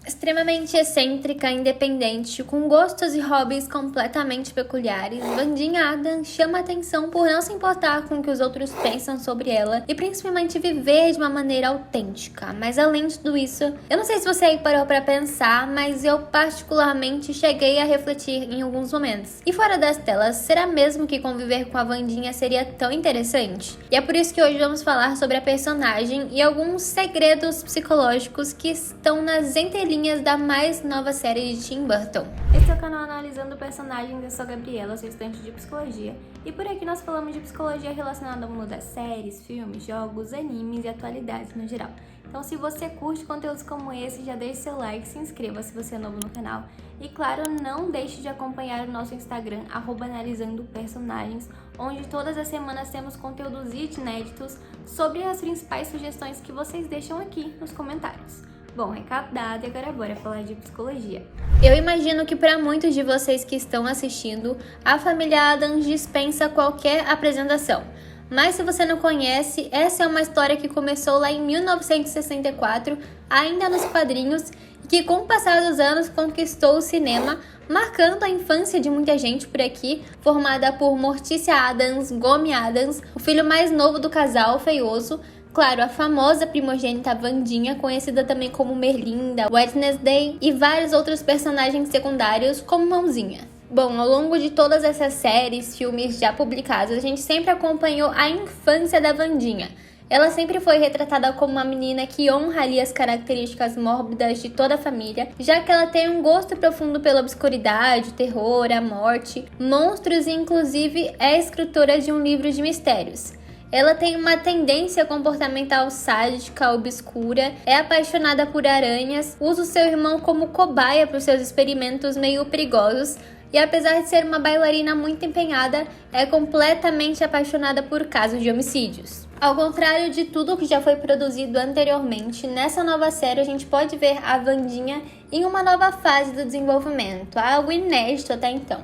Extremamente excêntrica, independente, com gostos e hobbies completamente peculiares, Vandinha Adams chama a atenção por não se importar com o que os outros pensam sobre ela e principalmente viver de uma maneira autêntica. Mas além de tudo isso, eu não sei se você aí parou pra pensar, mas eu particularmente cheguei a refletir em alguns momentos. E fora das telas, será mesmo que conviver com a Vandinha seria tão interessante? E é por isso que hoje vamos falar sobre a personagem e alguns segredos psicológicos que estão nas entrelinhas da mais nova série de Tim Burton. Esse é o canal Analisando Personagens, eu sou a Gabriela, sou estudante de Psicologia, e por aqui nós falamos de psicologia relacionada ao mundo das séries, filmes, jogos, animes e atualidades no geral. Então se você curte conteúdos como esse, já deixe seu like, se inscreva se você é novo no canal, e claro, não deixe de acompanhar o nosso Instagram, @analisandopersonagens, onde todas as semanas temos conteúdos inéditos sobre as principais sugestões que vocês deixam aqui nos comentários. Bom, recado dado, e agora bora falar de psicologia. Eu imagino que para muitos de vocês que estão assistindo, a família Adams dispensa qualquer apresentação. Mas se você não conhece, essa é uma história que começou lá em 1964, ainda nos quadrinhos, e que com o passar dos anos conquistou o cinema, marcando a infância de muita gente por aqui, formada por Morticia Adams, Gomi Adams, o filho mais novo do casal feioso. Claro, a famosa primogênita Vandinha, conhecida também como Merlinda, Wednesday e vários outros personagens secundários como Mãozinha. Bom, ao longo de todas essas séries, filmes já publicados, a gente sempre acompanhou a infância da Vandinha. Ela sempre foi retratada como uma menina que honra ali as características mórbidas de toda a família, já que ela tem um gosto profundo pela obscuridade, o terror, a morte, monstros e inclusive é escritora de um livro de mistérios. Ela tem uma tendência comportamental sádica, obscura, é apaixonada por aranhas, usa o seu irmão como cobaia para os seus experimentos meio perigosos e, apesar de ser uma bailarina muito empenhada, é completamente apaixonada por casos de homicídios. Ao contrário de tudo que já foi produzido anteriormente, nessa nova série a gente pode ver a Vandinha em uma nova fase do desenvolvimento, algo inédito até então.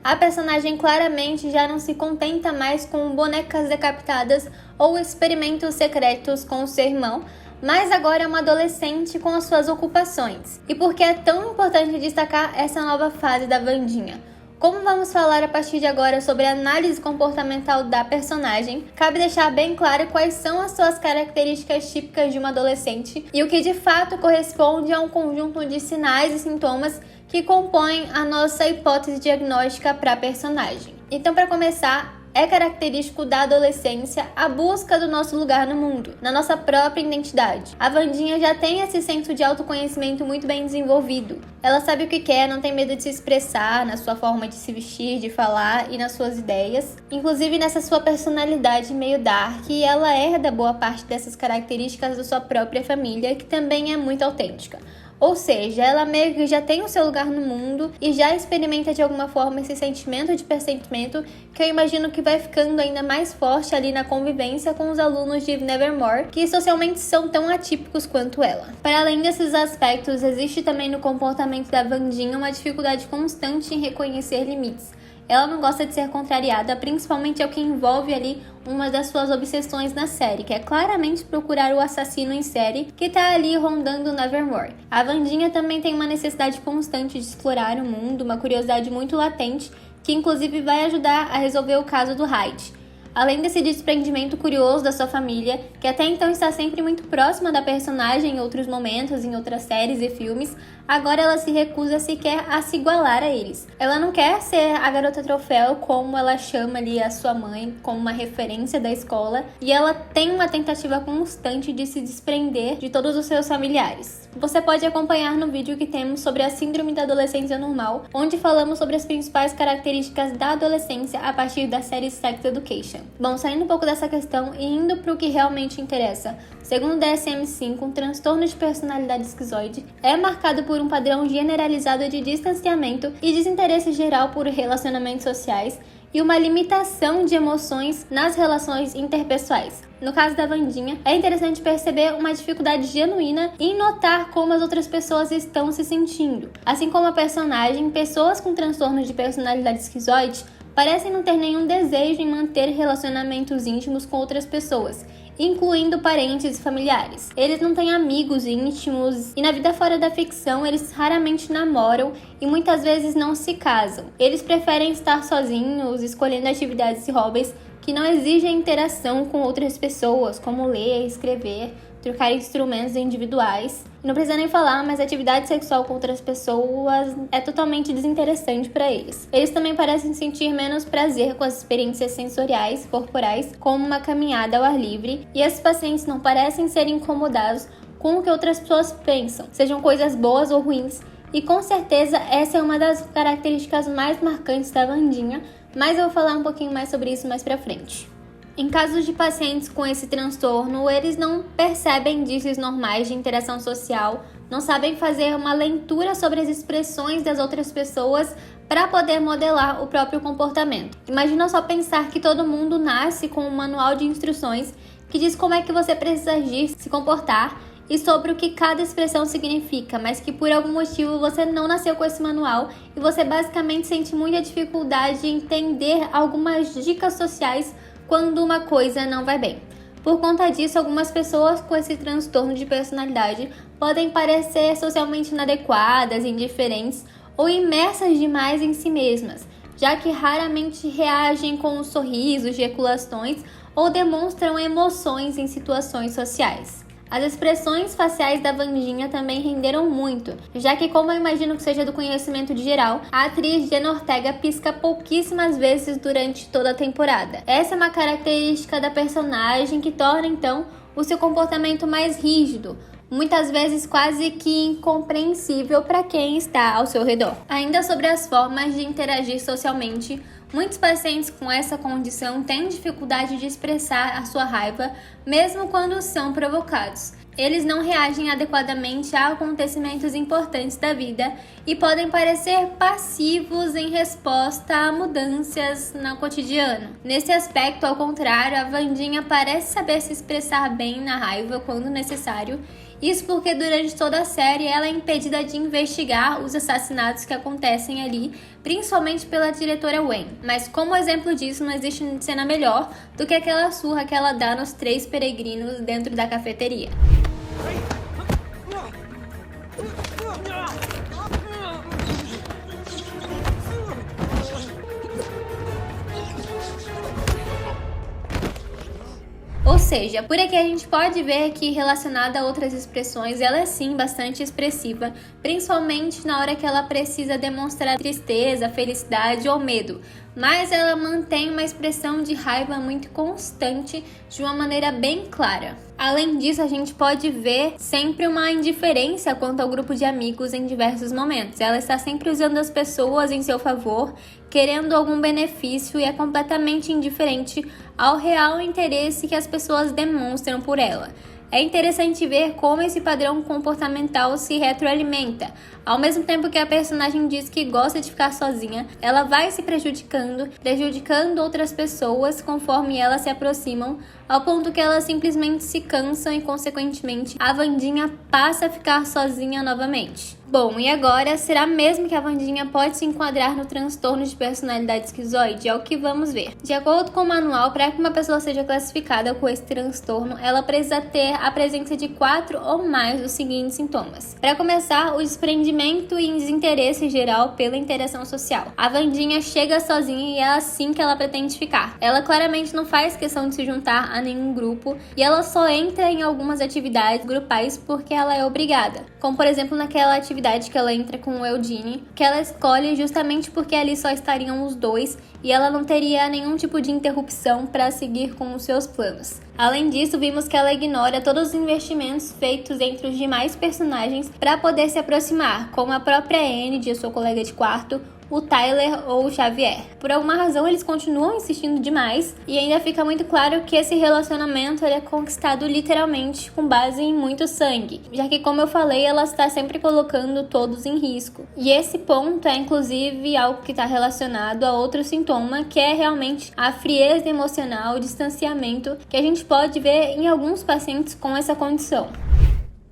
A personagem claramente já não se contenta mais com bonecas decapitadas ou experimentos secretos com o seu irmão, mas agora é uma adolescente com as suas ocupações. E por que é tão importante destacar essa nova fase da Vandinha? Como vamos falar a partir de agora sobre a análise comportamental da personagem, cabe deixar bem claro quais são as suas características típicas de uma adolescente e o que de fato corresponde a um conjunto de sinais e sintomas que compõem a nossa hipótese diagnóstica para a personagem. Então, para começar, é característico da adolescência a busca do nosso lugar no mundo, na nossa própria identidade. A Vandinha já tem esse senso de autoconhecimento muito bem desenvolvido. Ela sabe o que quer, não tem medo de se expressar na sua forma de se vestir, de falar e nas suas ideias. Inclusive nessa sua personalidade meio dark, e ela herda boa parte dessas características da sua própria família, que também é muito autêntica. Ou seja, ela meio que já tem o seu lugar no mundo e já experimenta de alguma forma esse sentimento de pertencimento que eu imagino que vai ficando ainda mais forte ali na convivência com os alunos de Nevermore, que socialmente são tão atípicos quanto ela. Para além desses aspectos, existe também no comportamento da Vandinha uma dificuldade constante em reconhecer limites. Ela não gosta de ser contrariada, principalmente ao que envolve ali uma das suas obsessões na série, que é claramente procurar o assassino em série que tá ali rondando Nevermore. A Vandinha também tem uma necessidade constante de explorar o mundo, uma curiosidade muito latente, que inclusive vai ajudar a resolver o caso do Hyde. Além desse desprendimento curioso da sua família, que até então está sempre muito próxima da personagem em outros momentos, em outras séries e filmes, agora ela se recusa sequer a se igualar a eles. Ela não quer ser a garota troféu, como ela chama ali a sua mãe, como uma referência da escola, e ela tem uma tentativa constante de se desprender de todos os seus familiares. Você pode acompanhar no vídeo que temos sobre a síndrome da adolescência normal, onde falamos sobre as principais características da adolescência a partir da série Sex Education. Bom, saindo um pouco dessa questão e indo para o que realmente interessa, segundo o DSM-5, um transtorno de personalidade esquizoide é marcado por um padrão generalizado de distanciamento e desinteresse geral por relacionamentos sociais e uma limitação de emoções nas relações interpessoais. No caso da Vandinha, é interessante perceber uma dificuldade genuína em notar como as outras pessoas estão se sentindo. Assim como a personagem, pessoas com transtorno de personalidade esquizoide parecem não ter nenhum desejo em manter relacionamentos íntimos com outras pessoas incluindo parentes e familiares. Eles não têm amigos íntimos e na vida fora da ficção eles raramente namoram e muitas vezes não se casam. Eles preferem estar sozinhos, escolhendo atividades e hobbies que não exigem interação com outras pessoas, como ler, escrever, trocar instrumentos individuais. Não precisa nem falar, mas atividade sexual com outras pessoas é totalmente desinteressante para eles. Eles também parecem sentir menos prazer com as experiências sensoriais, corporais, como uma caminhada ao ar livre, e esses pacientes não parecem ser incomodados com o que outras pessoas pensam, sejam coisas boas ou ruins, e com certeza essa é uma das características mais marcantes da Wandinha, mas eu vou falar um pouquinho mais sobre isso mais pra frente. Em casos de pacientes com esse transtorno, eles não percebem indícios normais de interação social, não sabem fazer uma leitura sobre as expressões das outras pessoas para poder modelar o próprio comportamento. Imagina só pensar que todo mundo nasce com um manual de instruções que diz como é que você precisa agir, se comportar e sobre o que cada expressão significa, mas que por algum motivo você não nasceu com esse manual e você basicamente sente muita dificuldade em entender algumas dicas sociais quando uma coisa não vai bem. Por conta disso, algumas pessoas com esse transtorno de personalidade podem parecer socialmente inadequadas, indiferentes ou imersas demais em si mesmas, já que raramente reagem com sorrisos, ejaculações ou demonstram emoções em situações sociais. As expressões faciais da Wandinha também renderam muito, já que, como eu imagino que seja do conhecimento de geral, a atriz Jenna Ortega pisca pouquíssimas vezes durante toda a temporada. Essa é uma característica da personagem que torna, então, o seu comportamento mais rígido, muitas vezes quase que incompreensível para quem está ao seu redor. Ainda sobre as formas de interagir socialmente, muitos pacientes com essa condição têm dificuldade de expressar a sua raiva, mesmo quando são provocados. Eles não reagem adequadamente a acontecimentos importantes da vida e podem parecer passivos em resposta a mudanças no cotidiano. Nesse aspecto, ao contrário, a Wandinha parece saber se expressar bem na raiva quando necessário. Isso porque durante toda a série ela é impedida de investigar os assassinatos que acontecem ali, principalmente pela diretora Wen. Mas como exemplo disso, não existe cena melhor do que aquela surra que ela dá nos 3 peregrinos dentro da cafeteria. Ou seja, por aqui a gente pode ver que, relacionada a outras expressões, ela é sim bastante expressiva, principalmente na hora que ela precisa demonstrar tristeza, felicidade ou medo, mas ela mantém uma expressão de raiva muito constante de uma maneira bem clara. Além disso, a gente pode ver sempre uma indiferença quanto ao grupo de amigos em diversos momentos. Ela está sempre usando as pessoas em seu favor, querendo algum benefício e é completamente indiferente ao real interesse que as pessoas demonstram por ela. É interessante ver como esse padrão comportamental se retroalimenta. Ao mesmo tempo que a personagem diz que gosta de ficar sozinha, ela vai se prejudicando outras pessoas conforme elas se aproximam, ao ponto que elas simplesmente se cansam e, consequentemente, a Wandinha passa a ficar sozinha novamente. Bom, e agora, será mesmo que a Wandinha pode se enquadrar no transtorno de personalidade esquizoide? É o que vamos ver. De acordo com o manual, para que uma pessoa seja classificada com esse transtorno, ela precisa ter a presença de 4 ou mais dos seguintes sintomas. Para começar, o desprendimento e desinteresse geral pela interação social. A Wandinha chega sozinha e é assim que ela pretende ficar. Ela claramente não faz questão de se juntar a nenhum grupo e ela só entra em algumas atividades grupais porque ela é obrigada. Como, por exemplo, naquela atividade que ela entra com o Eugene, que ela escolhe justamente porque ali só estariam os dois e ela não teria nenhum tipo de interrupção para seguir com os seus planos. Além disso, vimos que ela ignora todos os investimentos feitos entre os demais personagens para poder se aproximar, como a própria Anne, de sua colega de quarto, o Tyler ou o Xavier. Por alguma razão, eles continuam insistindo demais e ainda fica muito claro que esse relacionamento é conquistado literalmente com base em muito sangue, já que, como eu falei, ela está sempre colocando todos em risco. E esse ponto é, inclusive, algo que está relacionado a outro sintoma, que é realmente a frieza emocional, o distanciamento, que a gente pode ver em alguns pacientes com essa condição.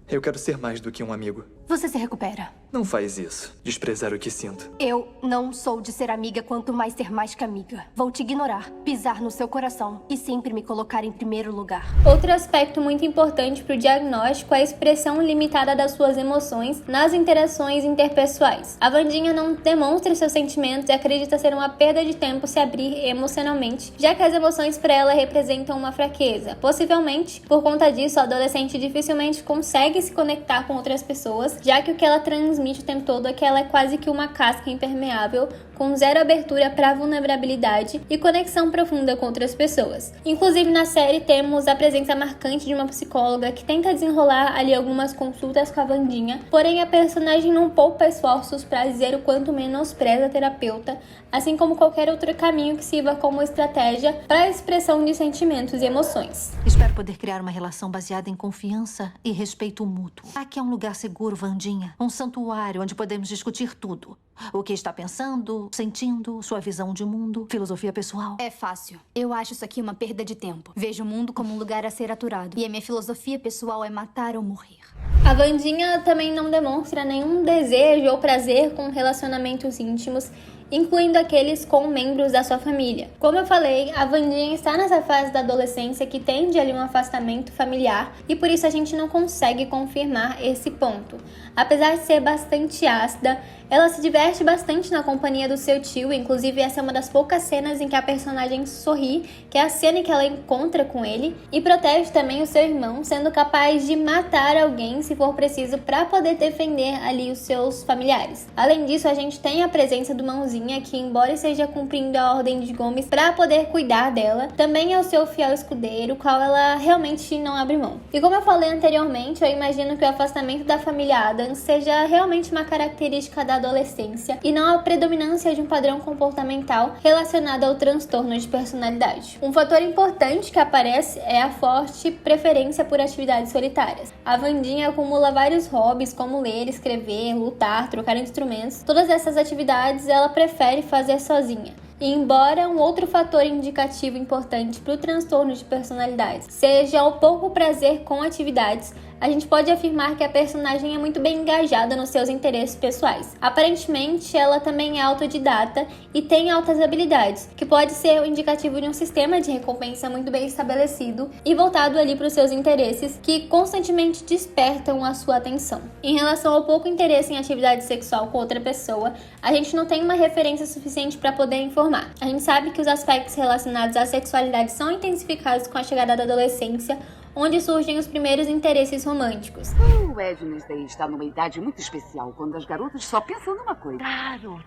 Eu quero ser mais do que um amigo. Você se recupera. Não faz isso. Desprezar o que sinto. Eu não sou de ser amiga, quanto mais ser mais que amiga. Vou te ignorar, pisar no seu coração e sempre me colocar em primeiro lugar. Outro aspecto muito importante para o diagnóstico é a expressão limitada das suas emoções nas interações interpessoais. A Wandinha não demonstra seus sentimentos e acredita ser uma perda de tempo se abrir emocionalmente, já que as emoções para ela representam uma fraqueza. Possivelmente, por conta disso, a adolescente dificilmente consegue se conectar com outras pessoas, já que o que ela transmite o tempo todo é que ela é quase que uma casca impermeável, com zero abertura para vulnerabilidade e conexão profunda com outras pessoas. Inclusive, na série temos a presença marcante de uma psicóloga que tenta desenrolar ali algumas consultas com a Wandinha, porém a personagem não poupa esforços para dizer o quanto menospreza a terapeuta, assim como qualquer outro caminho que sirva como estratégia para a expressão de sentimentos e emoções. Espero poder criar uma relação baseada em confiança e respeito mútuo. Aqui é um lugar seguro, Wandinha. Um santuário onde podemos discutir tudo. O que está pensando, sentindo, sua visão de mundo, filosofia pessoal. É fácil. Eu acho isso aqui uma perda de tempo. Vejo o mundo como um lugar a ser aturado. E a minha filosofia pessoal é matar ou morrer. A Wandinha também não demonstra nenhum desejo ou prazer com relacionamentos íntimos, incluindo aqueles com membros da sua família. Como eu falei, a Wandinha está nessa fase da adolescência que tende ali um afastamento familiar e por isso a gente não consegue confirmar esse ponto. Apesar de ser bastante ácida, ela se diverte bastante na companhia do seu tio, inclusive essa é uma das poucas cenas em que a personagem sorri, que é a cena em que ela encontra com ele, e protege também o seu irmão, sendo capaz de matar alguém se for preciso para poder defender ali os seus familiares. Além disso, a gente tem a presença do Mãozinha, que embora esteja cumprindo a ordem de Gomes para poder cuidar dela, também é o seu fiel escudeiro, o qual ela realmente não abre mão. E como eu falei anteriormente, eu imagino que o afastamento da família Adams seja realmente uma característica da adolescência e não a predominância de um padrão comportamental relacionado ao transtorno de personalidade. Um fator importante que aparece é a forte preferência por atividades solitárias. A Wandinha acumula vários hobbies como ler, escrever, lutar, trocar instrumentos. Todas essas atividades ela prefere fazer sozinha. E embora um outro fator indicativo importante para o transtorno de personalidade seja o pouco prazer com atividades, a gente pode afirmar que a personagem é muito bem engajada nos seus interesses pessoais. Aparentemente, ela também é autodidata e tem altas habilidades, que pode ser o indicativo de um sistema de recompensa muito bem estabelecido e voltado ali para os seus interesses, que constantemente despertam a sua atenção. Em relação ao pouco interesse em atividade sexual com outra pessoa, a gente não tem uma referência suficiente para poder informar. A gente sabe que os aspectos relacionados à sexualidade são intensificados com a chegada da adolescência, onde surgem os primeiros interesses românticos. O Wednesday está numa idade muito especial, quando as garotas só pensam numa coisa. Garotos.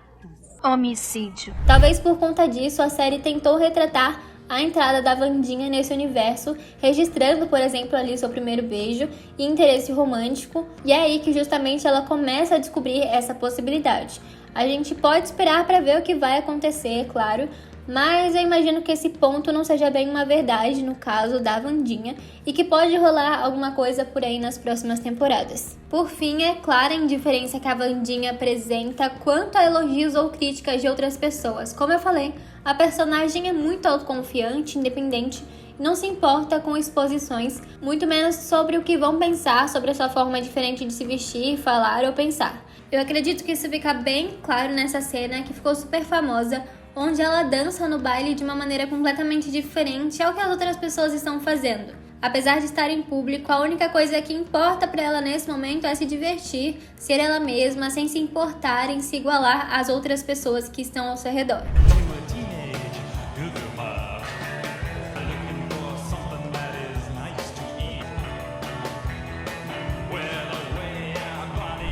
Homicídio. Talvez por conta disso, a série tentou retratar a entrada da Wandinha nesse universo, registrando, por exemplo, ali seu primeiro beijo e interesse romântico, e é aí que justamente ela começa a descobrir essa possibilidade. A gente pode esperar para ver o que vai acontecer, claro, mas eu imagino que esse ponto não seja bem uma verdade no caso da Wandinha e que pode rolar alguma coisa por aí nas próximas temporadas. Por fim, é clara a indiferença que a Wandinha apresenta quanto a elogios ou críticas de outras pessoas. Como eu falei, a personagem é muito autoconfiante, independente, e não se importa com exposições, muito menos sobre o que vão pensar sobre a sua forma diferente de se vestir, falar ou pensar. Eu acredito que isso fica bem claro nessa cena que ficou super famosa, onde ela dança no baile de uma maneira completamente diferente ao que as outras pessoas estão fazendo. Apesar de estar em público, a única coisa que importa para ela nesse momento é se divertir, ser ela mesma, sem se importar em se igualar às outras pessoas que estão ao seu redor.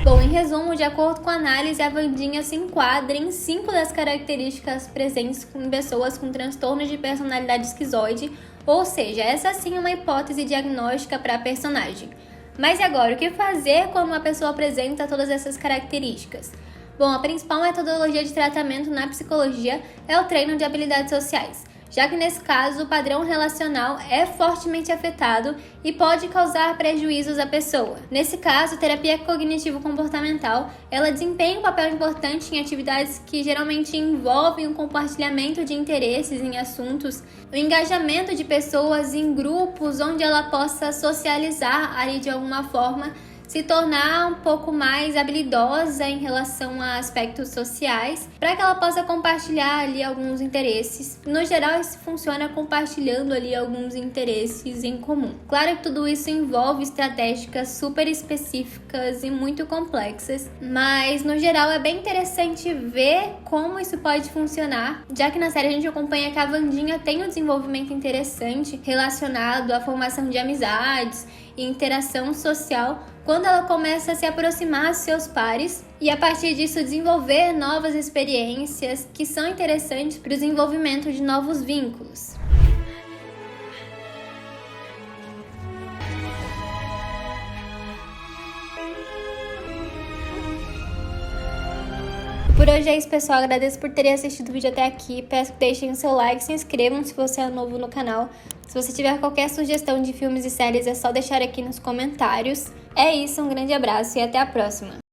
Bom, em resumo, de acordo com a análise, a Wandinha se enquadra em 5 das características presentes em pessoas com transtorno de personalidade esquizoide, ou seja, essa sim é uma hipótese diagnóstica para a personagem. Mas e agora, o que fazer quando uma pessoa apresenta todas essas características? Bom, a principal metodologia de tratamento na psicologia é o treino de habilidades sociais, já que nesse caso o padrão relacional é fortemente afetado e pode causar prejuízos à pessoa. Nesse caso, a terapia cognitivo-comportamental, ela desempenha um papel importante em atividades que geralmente envolvem o compartilhamento de interesses em assuntos, o engajamento de pessoas em grupos onde ela possa socializar ali de alguma forma, se tornar um pouco mais habilidosa em relação a aspectos sociais, para que ela possa compartilhar ali alguns interesses. No geral, isso funciona compartilhando ali alguns interesses em comum. Claro que tudo isso envolve estratégicas super específicas e muito complexas, mas no geral é bem interessante ver como isso pode funcionar, já que na série a gente acompanha que a Wandinha tem um desenvolvimento interessante relacionado à formação de amizades e interação social quando ela começa a se aproximar dos seus pares e a partir disso desenvolver novas experiências que são interessantes para o desenvolvimento de novos vínculos. Por hoje é isso, pessoal. Agradeço por terem assistido o vídeo até aqui. Peço que deixem o seu like, se inscrevam se você é novo no canal. Se você tiver qualquer sugestão de filmes e séries, é só deixar aqui nos comentários. É isso, um grande abraço e até a próxima!